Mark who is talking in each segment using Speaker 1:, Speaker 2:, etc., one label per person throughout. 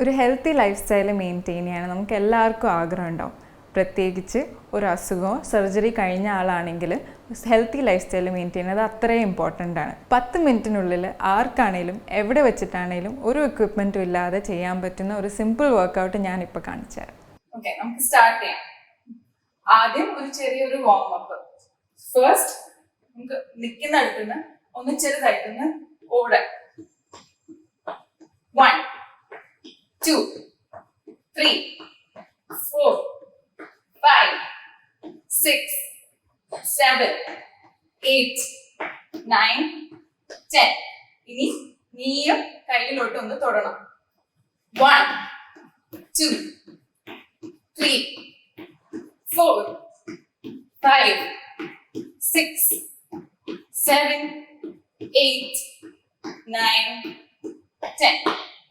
Speaker 1: ഒരു healthy life style maintain ചെയ്യാൻ നമുക്ക് എല്ലാവർക്കും ആഗ്രഹം ഉണ്ടാവും. പ്രത്യേകിച്ച് ഒരു അസുഖമോ സർജറി കഴിഞ്ഞ ആളാണെങ്കിൽ ഹെൽത്തി ലൈഫ് സ്റ്റൈൽ മെയിൻറ്റെയിൻ ചെയ്യുന്നത് അത്രയും ഇമ്പോർട്ടൻ്റ് ആണ്. 10 മിനിറ്റിനുള്ളിൽ ആർക്കാണേലും എവിടെ വെച്ചിട്ടാണേലും ഒരു എക്വിപ്മെൻറ്റും ഇല്ലാതെ ചെയ്യാൻ പറ്റുന്ന ഒരു സിമ്പിൾ വർക്കൗട്ട് ഞാനിപ്പോൾ കാണിച്ചു തരാം.
Speaker 2: ഓക്കെ, നമുക്ക് സ്റ്റാർട്ട് ചെയ്യാം. ആദ്യം ഒരു ചെറിയൊരു വാം അപ്പ്. ഫസ്റ്റ് നമുക്ക് നിൽക്കുന്ന അടുത്തുനിന്ന് ഒന്ന് ചെറുതായിട്ടൊന്ന് ഓടാം. 1 2 3 4 5 6 7 8 9 10. ഇനി നീയും കയ്യിലോട്ട് ഒന്ന് തൊടണം. 1 2 3 4 5 6 7 8 9 10.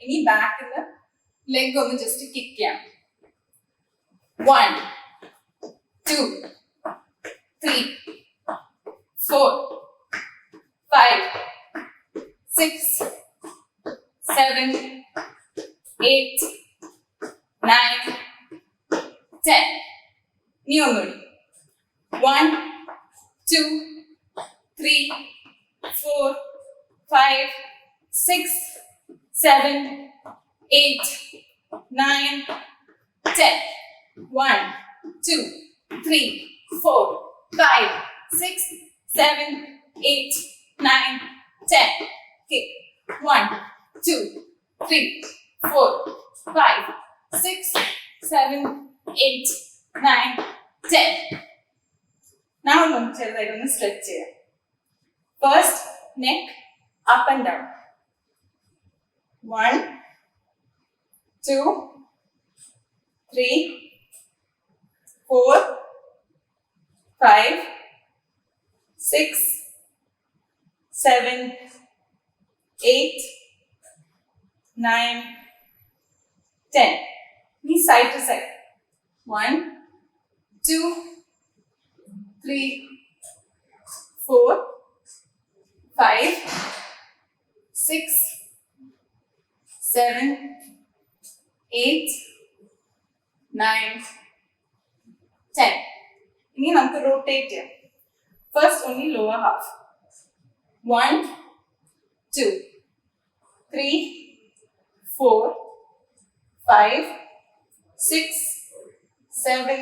Speaker 2: ഇനി ബാക്കിൽ നിന്ന് ലെഗ് ഒന്ന് ജസ്റ്റ് കിക്ക് ചെയ്യാം. 1 2 3 4 5 6 7 8 9 10. ഇനി ഒന്നുകൂടി. 1 2 3 4 5 6 7 8 9 10. 1 2 3 4 5 6 7 8 9 10. Kick. 1 2 3 4 5 6 7 8 9 10. Now നമുക്ക് ചെറുതായിട്ടൊന്ന് സ്ട്രെച്ച് ചെയ്യാം. First neck up and down. 1 2 3 4 5 6 7 8 9 10. Knee side to side. 1 2 3 4 5 6 7 8 9 10. ഇനി നമുക്ക് റൊട്ടേറ്റ് ചെയ്യാം. First only lower half. 1 2 3 4 5 6 7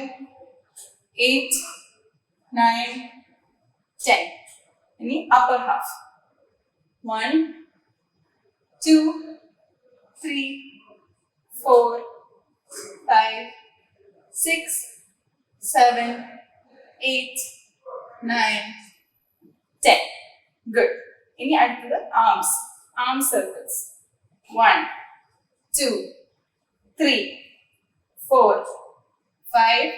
Speaker 2: 8 9 10. ഇനി upper half. 1 2 3 4 5 6 7 8 9 10. Good. ഇനി അടുത്തത് arms. Arm circles. 1 2 3 4 5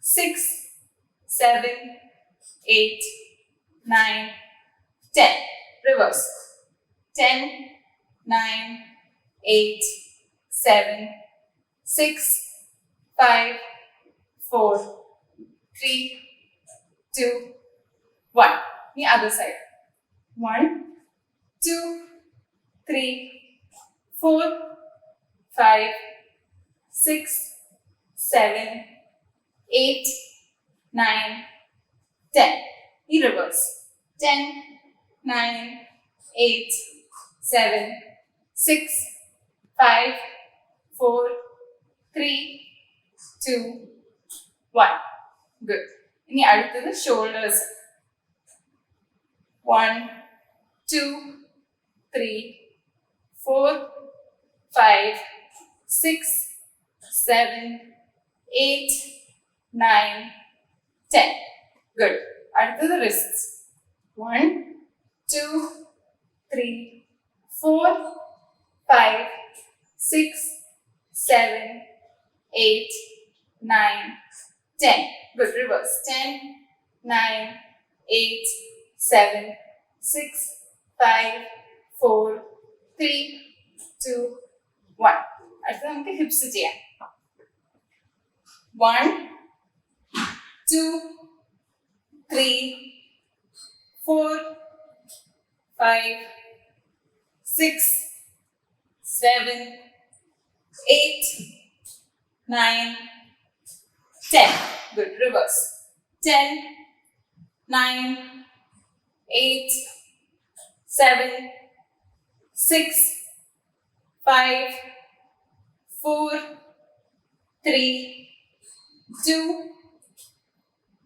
Speaker 2: 6 7 8 9 10. Reverse. 10 9 8 7 6 5 4 3 2 1. The other side. 1 2 3 4 5 6 7 8 9 10. The reverse. 10 9 8 7 6 5 4 3 2 1. Good. ഇനി അടുത്തത് ഷോൾഡേഴ്സ്. 1 2 3 4 5 6 7 8 9 10. Good. അടുത്തത് wrists. 1 2 3 4 5 6 7 8 9 10. Good. Reverse. 10 9 8 7 6 5 4 3 2 1. അടുത്ത നമുക്ക് ഹിപ്സ് ചെയ്യാം. 1 2 3 4 5 6 7 8, 9, 10. Good. Reverse. 10, 9, 8, 7, 6, 5, 4, 3, 2,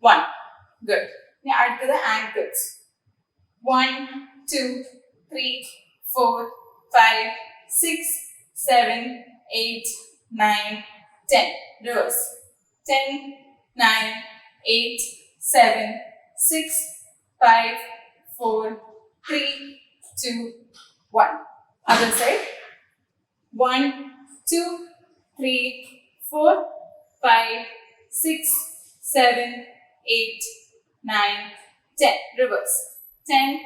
Speaker 2: 1. Good. Now add to the ankles. 1, 2, 3, 4, 5, 6, 7, 8, 9, 10. Reverse. 10, 9, 8, 7, 6, 5, 4, 3, 2, 1. Other side. 1, 2, 3, 4, 5, 6, 7, 8, 9, 10. Reverse. 10,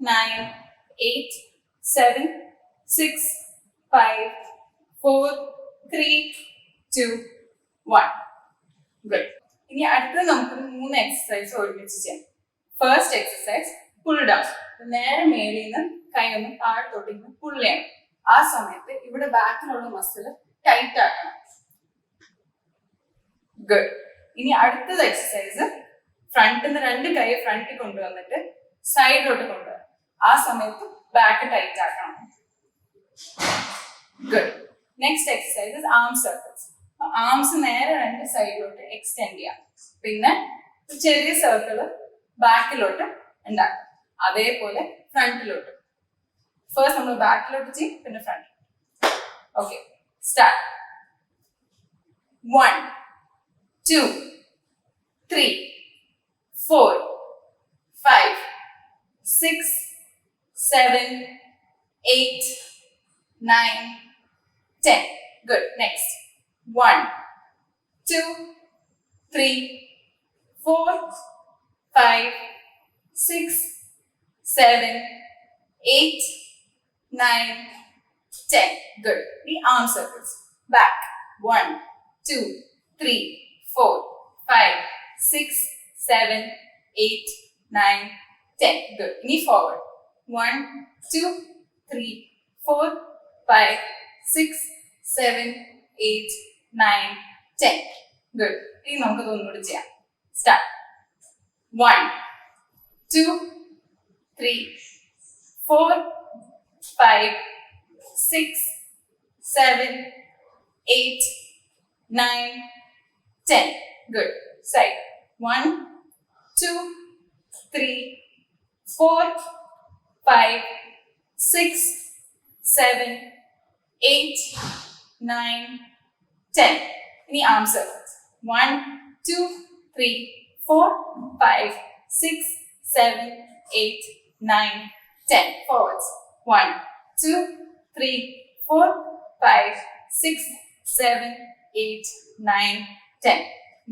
Speaker 2: 9, 8, 7, 6, 5, 4, 3, 2, 1. Good. ഇനി അടുത്ത നമുക്ക് 3 എക്സസൈസ് ഒരുമിച്ച് ചെയ്യാം. First exercise pull down. നേരെ മേലിൽ നിന്ന് കൈ ഒന്ന് താഴത്തോട്ട് ഇങ്ങനെ പുൾ ചെയ്യണം. ആ സമയത്ത് ഇവിടെ ബാക്കിലുള്ള മസിൽ ടൈറ്റ് ആക്കണം. ഗുഡ്. ഇനി അടുത്തത് എക്സസൈസ് ഫ്രണ്ടിൽ നിന്ന് 2 കൈ ഫ്രണ്ടിൽ കൊണ്ടുവന്നിട്ട് സൈഡിലോട്ട് കൊണ്ടുവരണം. ആ സമയത്ത് ബാക്ക് ടൈറ്റ് ആക്കണം. ഗുഡ്. നെക്സ്റ്റ് എക്സസൈസ് ആം സർക്കിൾസ്. ആംസ് നേരെ 2 സൈഡിലോട്ട് എക്സ്റ്റെൻഡ് ചെയ്യാം. പിന്നെ ചെറിയ സർക്കിള് ബാക്കിലോട്ട് ഉണ്ടാക്കാം. അതേപോലെ ഫ്രണ്ടിലോട്ട്. ഫസ്റ്റ് നമ്മൾ ബാക്കിലോട്ട് ചെയ്യും, പിന്നെ front. Okay, start. 1, 2, 3, 4, 5, 6, 7, 8, 9, 10. Good. Next. 1, 2, 3, 4, 5, 6, 7, 8, 9, 10. Good. The arm circles. Back. 1, 2, 3, 4, 5, 6, 7, 8, 9, 10. Good. Knee forward. 1, 2, 3, 4, 5, 6, 7, 8, 9, 10. Good. ഇനി നമുക്ക് ഇതൊന്നുകൂടി ചെയ്യാം. Start. 1, 2, 3, 4, 5, 6, 7, 8, 9, 10. Good. Side. 1, 2, 3, 4, 5, 6, 7, 8, 9, 10. Any arm circles. 1, 2, 3, 4, 5, 6, 7, 8, 9, 10. Forwards. 1, 2, 3, 4, 5, 6, 7, 8, 9, 10.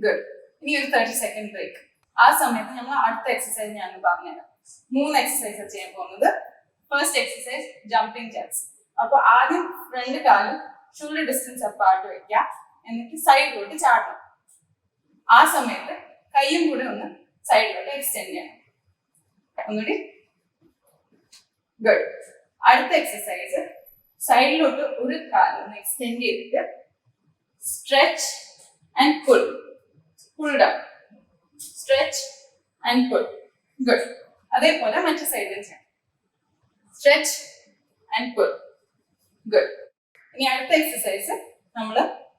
Speaker 2: Good. ഇനി ഒരു 30 സെക്കൻഡ് ബ്രേക്ക്. ആ സമയത്ത് നമ്മൾ അടുത്ത എക്സസൈസ് ഞാൻ പറഞ്ഞുതരാം. 3 എക്സസൈസ് ചെയ്യാൻ പോകുന്നത്. First exercise jumping jacks. അപ്പൊ ആദ്യം 2 കാലും ഷോൾഡർ ഡിസ്റ്റൻസ് അപ്പാർട്ട് വെക്കുക. എന്നിട്ട് സൈഡിലോട്ട് ചാടണം. ആ സമയത്ത് കൈയും കൂടെ ഒന്ന് സൈഡിലോട്ട് എക്സ്റ്റെൻഡ് ചെയ്യണം. ഒന്നുകൂടി. ഗുഡ്. അടുത്ത എക്സസൈസ് സൈഡിലോട്ട് ഒരു കാലം ഒന്ന് എക്സ്റ്റെൻഡ് ചെയ്തിട്ട് stretch and pull. Pull down. Stretch and pull. Good. അതേപോലെ മറ്റു സൈഡിൽ ചെയ്യാം. Stretch and pull. ഗുഡ്. ഇനി അടുത്ത എക്സസൈസ് നമ്മൾ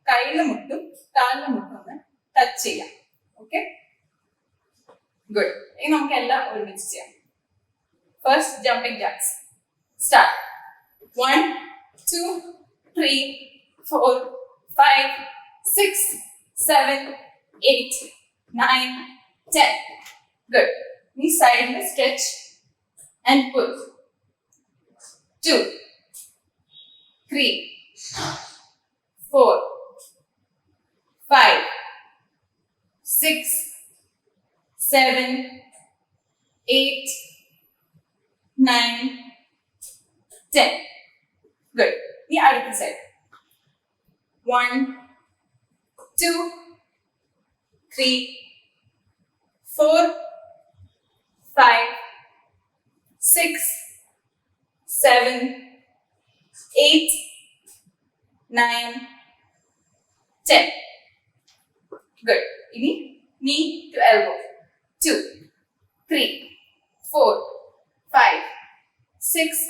Speaker 2: കയ്യിലെ മുട്ടും കാലിലെ മുട്ടും ഒന്ന് ടച്ച് ചെയ്യാം. Okay, good. ഇനി നമുക്ക് എല്ലാം ഒരുമിച്ച് ചെയ്യാം. First jumping jacks. Start. 1, 2, 3, 4, 5, 6, 7, 8, 9, 10. Good. Knee side stretch and pull. 2, 3, 4, 5, 6, 7, 8, 9, 10. Good. The other side. 1, 2, 3, 4, 5, 6, 7, 8, 9, 10. Good. Ini knee to elbow. 2, 3, 4, 5, 6,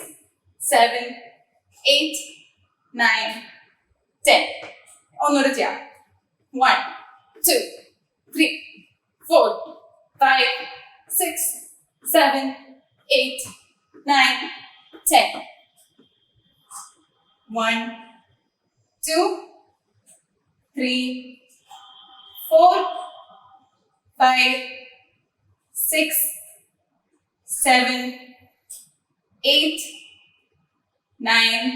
Speaker 2: 7, 8, 9, 10. ഒന്നുകൂടെ ചെയ്യാം. 1, 2, 3, 4, 5, 6, 7, 8, 9, 10. 1, 2, 3, 4, 5, 6, 7, 8, 9,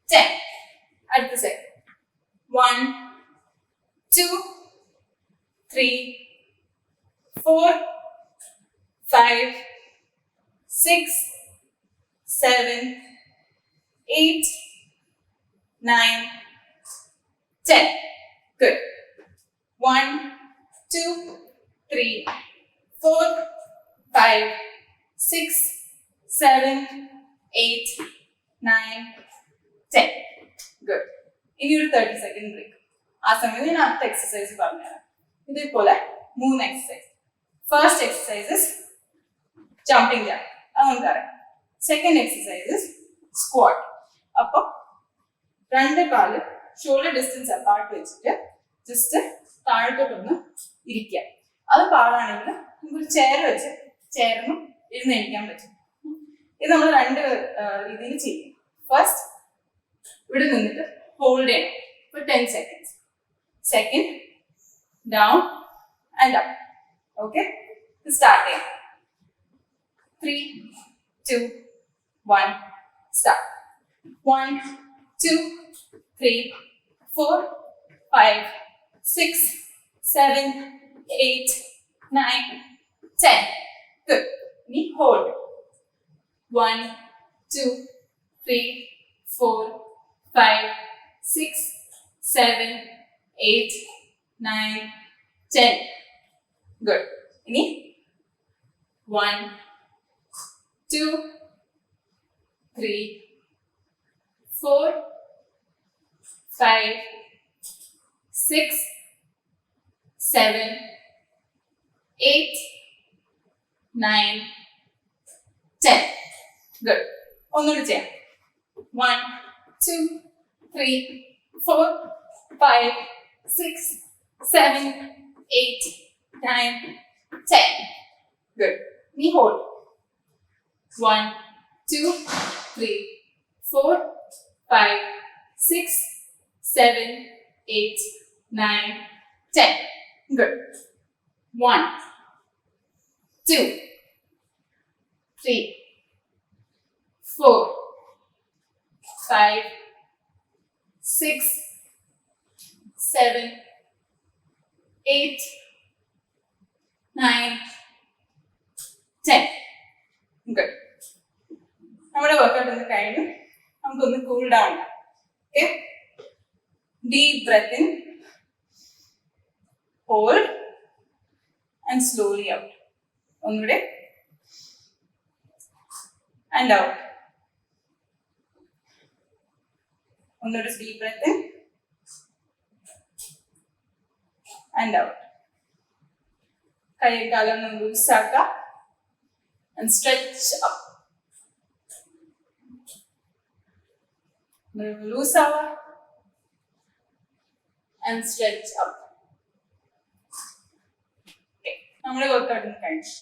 Speaker 2: 10. അടുത്ത സെറ്റ്. 1, 2, 3, 4, 5, 6, 7, 8, 9, 10. Good. 1, 2, 3, 4, 5, 6, 7, 8, 9, 10. Good. ഇനി ഒരു 30 സെക്കൻഡ് ബ്രേക്ക്. ആ സമയത്ത് ഞാൻ അടുത്ത എക്സസൈസ് പറഞ്ഞുതരാം. ഇതേപോലെ 3 exercise. First exercises jumping Jack, അത് നമുക്കറിയാം. Second exercises squat. അപ്പൊ 2 കാല് ഷോൾഡർ ഡിസ്റ്റൻസ് അപ്പാർട്ട് വെച്ചിട്ട് ജസ്റ്റ് താഴത്തോട്ടൊന്ന് ഇരിക്കുക. അത് പാടാണെങ്കിൽ നമുക്കൊരു ചെയർ വെച്ച് ചെയറിന് ഇരുന്നിരിക്കാൻ പറ്റും. ഇത് നമ്മൾ 2 രീതിയിൽ ചെയ്യും. ഫസ്റ്റ് ഇവിടെ നിന്നിട്ട് ഹോൾഡ് ചെയ്യണം for 10 seconds. Second, down and up. Okay? Start here. 3, 2, 1, start. 1, 2, 3, 4, 5, 6, 7, 8, 9, 10. Good. Knee hold. 1, 2, 3, 4, 5, 6, 7, 8, 9, 10. Good. Ini 1, 2, 3, 4, 5, 6, 7, 8, 9, 10. Good. ഒന്നുകൂടി ചെയ്യാം. 1, 2, 3, 4, 5, 6, 7, 8, 9, 10. Good. Knee hold. 1, 2, 3, 4, 5, 6, 7, 8, 9, 10. Good. 1, 2, 3, 4, 5, 6, 7, 8, 9, 10. Good. നമ്മുടെ വർക്കൗട്ട് ഒന്ന് കഴിഞ്ഞു. നമുക്കൊന്ന് cool down. Okay, deep breath in, hold and slowly out. ഒന്നുകൂടെ and out. ഒന്നുകൂടെ deep breath in and out. കൈയും കാലും ഒന്ന് ലൂസ് ആക്കുക and stretch up. Loose hour and stretch up. Okay, നമ്മുടെ വർക്കൗട്ട് കഴിഞ്ഞു.